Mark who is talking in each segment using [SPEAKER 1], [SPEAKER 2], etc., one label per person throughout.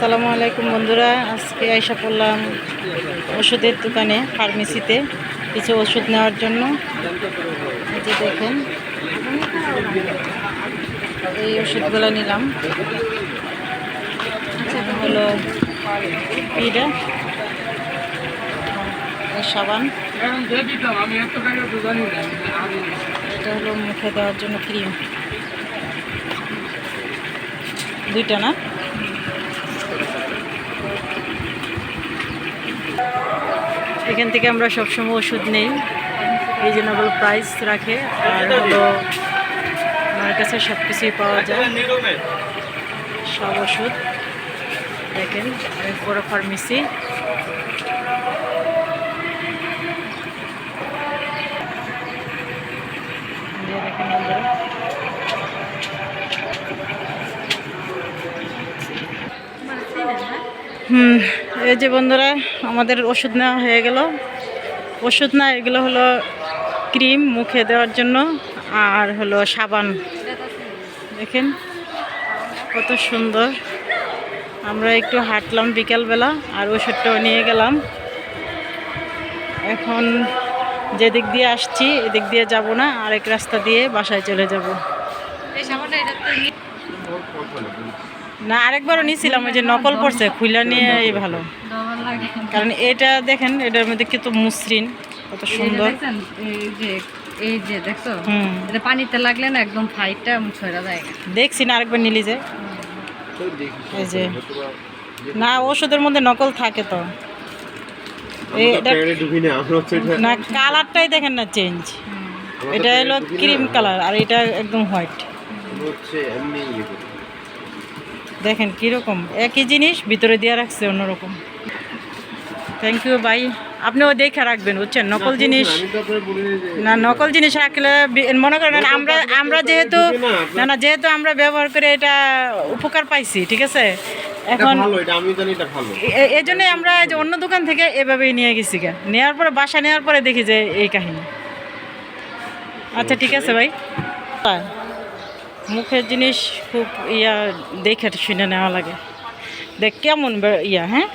[SPEAKER 1] আসসালামু আলাইকুম বন্ধুরা, আজকে আইসা পড়লাম ওষুধের দোকানে ফার্মেসিতে কিছু ওষুধ নেওয়ার জন্য। এই যে দেখেন, এই ওষুধগুলো নিলাম। হলো এটা সাবান, এটা হলো মুখে দেওয়ার জন্য ক্রিম, দুইটা না। এখান থেকে আমরা সবসময় ওষুধ নেই, রিজনেবল প্রাইস রাখে, আর হলো আমার কাছে সব কিছুই পাওয়া যায়, সব ওষুধ। দেখেন অনেক বড় ফার্মেসি। দেখেন বন্ধুরা, এই যে বন্ধুরা আমাদের ওষুধ নেওয়া হয়ে গেল। ওষুধ না, এগুলো হলো ক্রিম মুখে দেওয়ার জন্য, আর হলো সাবান। দেখেন কত সুন্দর। আমরা একটু হাঁটলাম বিকালবেলা, আর ওষুধটাও নিয়ে গেলাম। এখন যেদিক দিয়ে আসছি এদিক দিয়ে যাব না, আরেক রাস্তা দিয়ে বাসায় চলে যাব। না, আরেকবারও নিয়েছিলাম, ওই যে নকল পড়ছে, খুলে নিয়ে ভালো। কারণ এটা দেখেন, এটার মধ্যে কত মসৃণ, কত সুন্দর।
[SPEAKER 2] এই যে দেখছো, এটা পানিতে লাগলে না একদম ফাইটটা ছড়া যায়। দেখছি না, আরেকবার নিলি যে
[SPEAKER 1] এই যে না, ওষুধের মধ্যে নকল থাকে তো। না, কালারটাই দেখেন না চেঞ্জ। এটা হলো ক্রিম কালার, আর এটা একদম হোয়াইট। দেখেন কীরকম, একই জিনিস ভিতরে দিয়ে রাখছে অন্যরকম। থ্যাংক ইউ ভাই, আপনিও দেখে রাখবেন, বুঝছেন। নকল জিনিস না, নকল জিনিস রাখলে মনে করেন আমরা যেহেতু যেহেতু আমরা ব্যবহার করে এটা উপকার পাইছি, ঠিক আছে। এখন এই জন্যই আমরা যে অন্য দোকান থেকে এভাবেই নিয়ে গেছি, নেওয়ার পরে বাসা নেওয়ার পরে দেখি যে এই কাহিনী। আচ্ছা ঠিক আছে ভাই, মুখের জিনিস খুব দেখে শুনে নেওয়া লাগে। দেখ কেমন হ্যাঁ,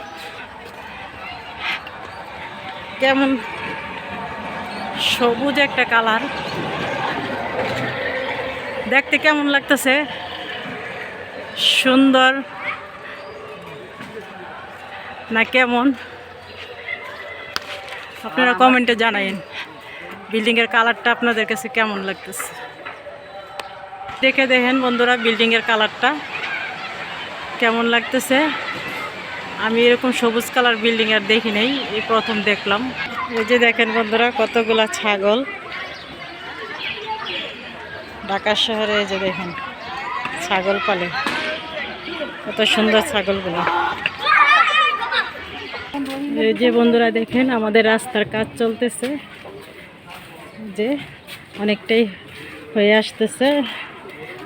[SPEAKER 1] কেমন সবুজ একটা কালার, দেখতে কেমন লাগতেছে, সুন্দর না কেমন? আপনারা কমেন্টে জানাইন বিল্ডিংয়ের কালারটা আপনাদের কাছে কেমন লাগতেছে। দেখে দেখেন বন্ধুরা, বিল্ডিংয়ের কালারটা কেমন লাগতেছে। আমি এরকম সবুজ কালার বিল্ডিং আর দেখি নাই, এই প্রথম দেখলাম। এই যে দেখেন বন্ধুরা, কতগুলা ছাগল ঢাকা শহরে। এই যে দেখেন ছাগল পালে, কত সুন্দর ছাগলগুলো। এই যে বন্ধুরা দেখেন, আমাদের রাস্তার কাজ চলতেছে, যে অনেকটাই হয়ে আসতেছে।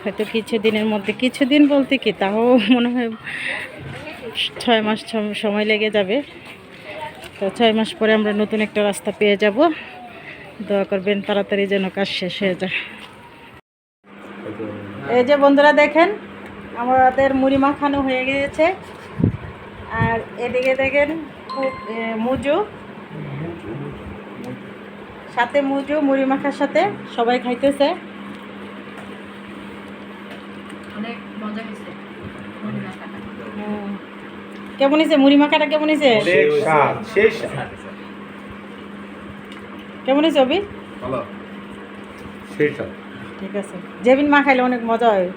[SPEAKER 1] হয়তো কিছুদিনের মধ্যে, কিছুদিন বলতে কি, তাও মনে হয় 6 মাস সময় লেগে যাবে। তো 6 মাস পরে আমরা নতুন একটা রাস্তা পেয়ে যাব। দোয়া করবেন তাড়াতাড়ি যেন কাজ শেষ হয়ে যায়। এই যে বন্ধুরা দেখেন, আমাদের মুড়ি মাখানো হয়ে গিয়েছে, আর এদিকে দেখেন মুজু, সাথে মুজু মুড়ি মাখার সাথে সবাই খাইতেছে।
[SPEAKER 2] অনেক মজা হয়েছে মুড়ি মাখাটা।
[SPEAKER 1] কেমন হয়েছে মুড়ি মাখাটা? কেমন হয়েছে? কেমন হয়েছে অভি? ঠিক আছে। যেদিন মা খাইলে অনেক মজা হয়,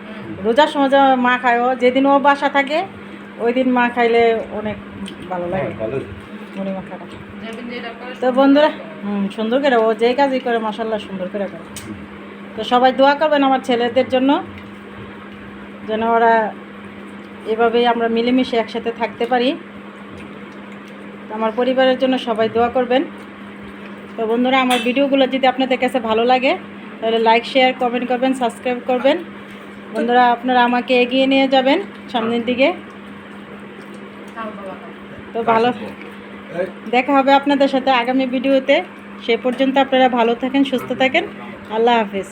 [SPEAKER 1] রোজার সময় মা খায়, যেদিন ও বাসা থাকে ওই দিন মা খাইলে অনেক ভালো লাগে মুড়ি মাখাটা। তো বন্ধুরা সুন্দর করে ও যে কাজই করে মাশাআল্লাহ সুন্দর করে করে। তো সবাই দোয়া করবেন আমার ছেলেদের জন্য, যেন ওরা এভাবেই আমরা মিলেমিশে একসাথে থাকতে পারি। আমার পরিবারের জন্য সবাই দোয়া করবেন। তো বন্ধুরা, আমার ভিডিওগুলো যদি আপনাদের কাছে ভালো লাগে তাহলে লাইক, শেয়ার, কমেন্ট করবেন, সাবস্ক্রাইব করবেন। বন্ধুরা, আপনারা আমাকে এগিয়ে নিয়ে যাবেন সামনের দিকে। তো ভালো, দেখা হবে আপনাদের সাথে আগামী ভিডিওতে। সে পর্যন্ত আপনারা ভালো থাকেন, সুস্থ থাকেন। আল্লাহ হাফেজ।